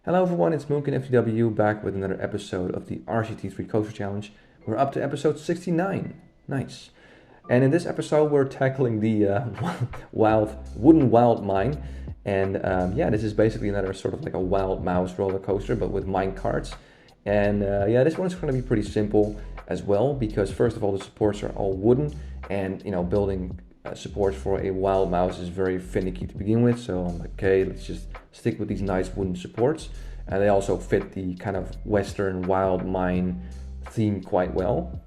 Hello everyone, it's Mook and FTW back with another episode of the RCT3 Coaster Challenge. We're up to episode 69. Nice. And in this episode, we're tackling the wooden wild mine. And yeah, this is basically another sort of like a wild mouse roller coaster, but with mine carts. And yeah, this one's going to be pretty simple as well, because first of all, the supports are all wooden, and building supports for a wild mouse is very finicky to begin with. So I'm like, okay, let's just stick with these nice wooden supports. And they also fit the kind of Western wild mine theme quite well.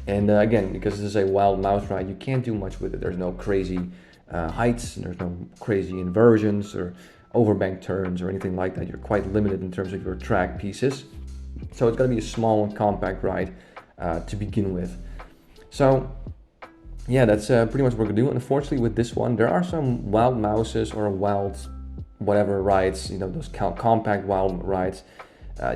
And again, because this is a wild mouse ride, you can't do much with it. There's no crazy heights, and there's no crazy inversions or overbank turns or anything like that. You're quite limited in terms of your track pieces. So it's going to be a small and compact ride to begin with. So yeah, that's pretty much what we're going to do. Unfortunately, with this one, there are some wild mouses or wild whatever rides, those compact wild rides.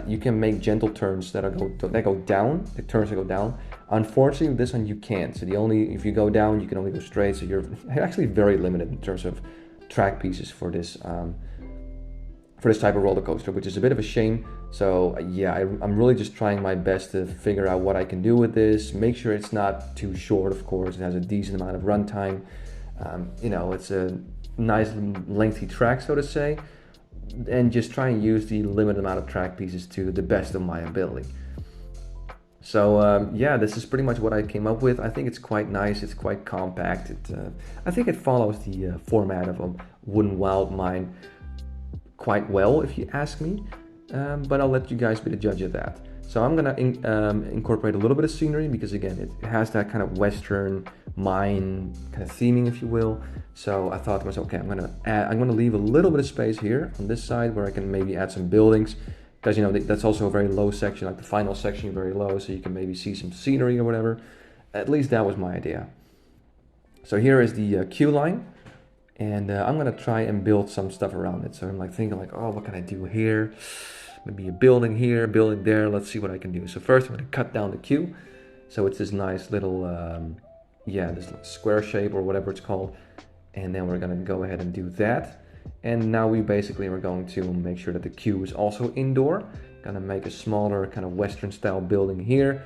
You can make gentle turns that go down, the turns that go down. Unfortunately, with this one you can't. So if you go down, you can only go straight. So you're actually very limited in terms of track pieces for this type of roller coaster, which is a bit of a shame. So yeah, I'm really just trying my best to figure out what I can do with this. Make sure it's not too short, of course. It has a decent amount of runtime. It's a nice lengthy track, so to say, and just try and use the limited amount of track pieces to the best of my ability. So yeah, this is pretty much what I came up with. I think it's quite nice. It's quite compact. I think it follows the format of a wooden wild mine quite well, if you ask me. But I'll let you guys be the judge of that. So I'm gonna incorporate a little bit of scenery, because again, it has that kind of Western mine kind of theming, if you will. So I thought to myself, okay, I'm gonna leave a little bit of space here on this side where I can maybe add some buildings, because that's also a very low section, like the final section, very low, so you can maybe see some scenery or whatever. At least that was my idea. So here is the queue line, and I'm gonna try and build some stuff around it. So I'm thinking oh, what can I do here? Maybe a building here, building there. Let's see what I can do. So first I'm going to cut down the queue. So it's this nice little, this square shape or whatever it's called. And then we're going to go ahead and do that. And now we're going to make sure that the queue is also indoor. Going to make a smaller kind of Western style building here.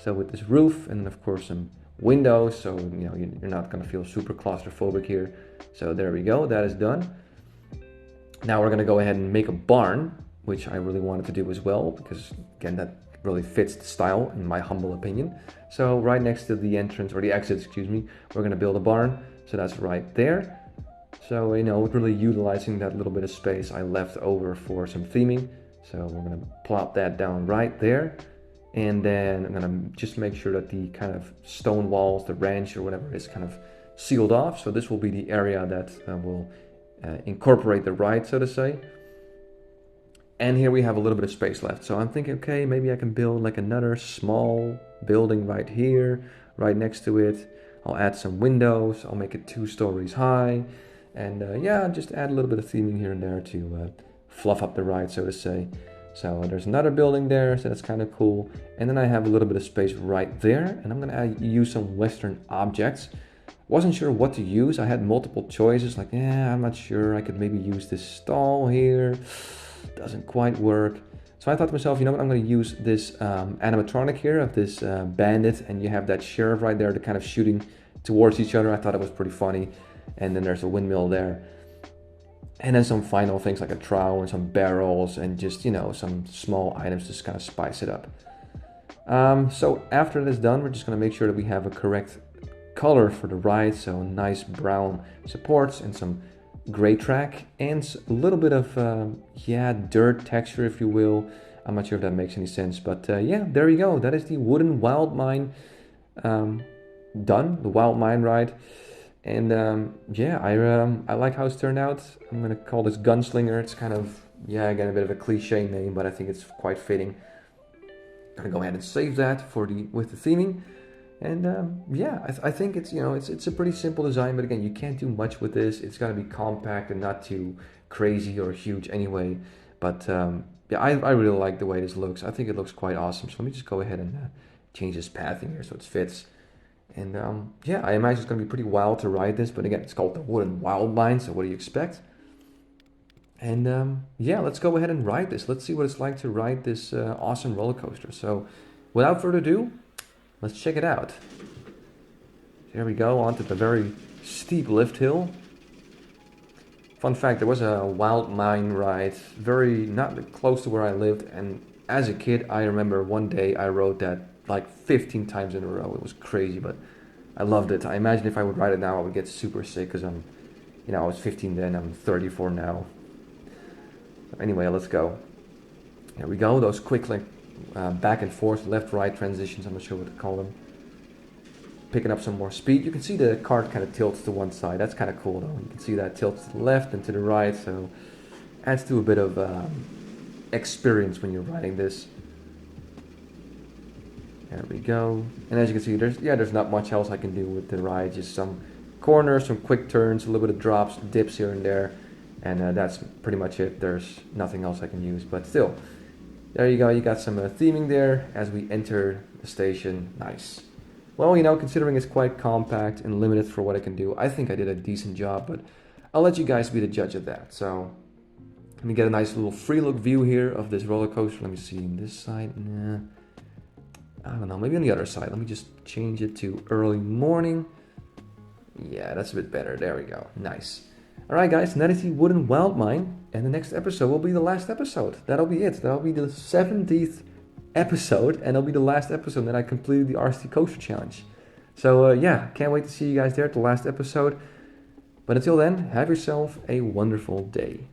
So with this roof and of course some windows. So, you're not going to feel super claustrophobic here. So there we go. That is done. Now we're going to go ahead and make a barn, which I really wanted to do as well, because again, that really fits the style in my humble opinion. So right next to the entrance, or the exit, we're gonna build a barn. So that's right there. So, really utilizing that little bit of space I left over for some theming. So we're gonna plop that down right there. And then I'm gonna just make sure that the kind of stone walls, the ranch or whatever, is kind of sealed off. So this will be the area that will incorporate the ride, so to say. And here we have a little bit of space left. So I'm thinking, okay, maybe I can build like another small building right here, right next to it. I'll add some windows. I'll make it 2 stories high. And yeah, just add a little bit of theming here and there to fluff up the ride, so to say. So there's another building there, so that's kind of cool. And then I have a little bit of space right there. And I'm going to use some Western objects. Wasn't sure what to use. I had multiple choices, I'm not sure. I could maybe use this stall here. Doesn't quite work. So I thought to myself, I'm going to use this animatronic here of this bandit, and you have that sheriff right there, to kind of shooting towards each other. I thought it was pretty funny. And then there's a windmill there. And then some final things like a trowel and some barrels and just, some small items to kind of spice it up. So after this is done, we're just going to make sure that we have a correct color for the ride. So nice brown supports and some gray track and a little bit of dirt texture, if you will. I'm not sure if that makes any sense, but yeah, there you go. That is the wooden wild mine done, the wild mine ride. And yeah, I like how it's turned out. I'm gonna call this Gunslinger. It's kind of, again, a bit of a cliche name, but I think it's quite fitting. Gonna go ahead and save that with the theming. And I think it's it's a pretty simple design, but again, you can't do much with this. It's got to be compact and not too crazy or huge anyway. But I really like the way this looks. I think it looks quite awesome. So let me just go ahead and change this pathing here so it fits. And I imagine it's going to be pretty wild to ride this. But again, it's called the wooden wild mine. So what do you expect? And yeah, let's go ahead and ride this. Let's see what it's like to ride this awesome roller coaster. So without further ado, let's check it out. There we go, onto the very steep lift hill. Fun fact, there was a wild mine ride very not close to where I lived, and as a kid I remember one day I rode that like 15 times in a row. It was crazy, but I loved it. I imagine if I would ride it now I would get super sick because I was 15 then, I'm 34 now. Anyway, let's go. Here we go, those quick like back and forth, left right transitions, I'm not sure what to call them. Picking up some more speed. You can see the cart kind of tilts to one side. That's kind of cool though. You can see that tilts to the left and to the right, so adds to a bit of experience when you're riding this. There we go. And as you can see, there's not much else I can do with the ride. Just some corners, some quick turns, a little bit of drops, dips here and there, and that's pretty much it. There's nothing else I can use, but still, there you go. You got some theming there as we enter the station. Nice. Well, considering it's quite compact and limited for what I can do, I think I did a decent job, but I'll let you guys be the judge of that. So let me get a nice little free look view here of this roller coaster. Let me see, on this side, nah, I don't know, maybe on the other side. Let me just change it to early morning. Yeah, that's a bit better. There we go. Nice. All right, guys, that is the Wooden Wild Mine, and the next episode will be the last episode. That'll be it. That'll be the 70th episode, and it'll be the last episode that I completed the RCT Coaster Challenge. So yeah, can't wait to see you guys there at the last episode. But until then, have yourself a wonderful day.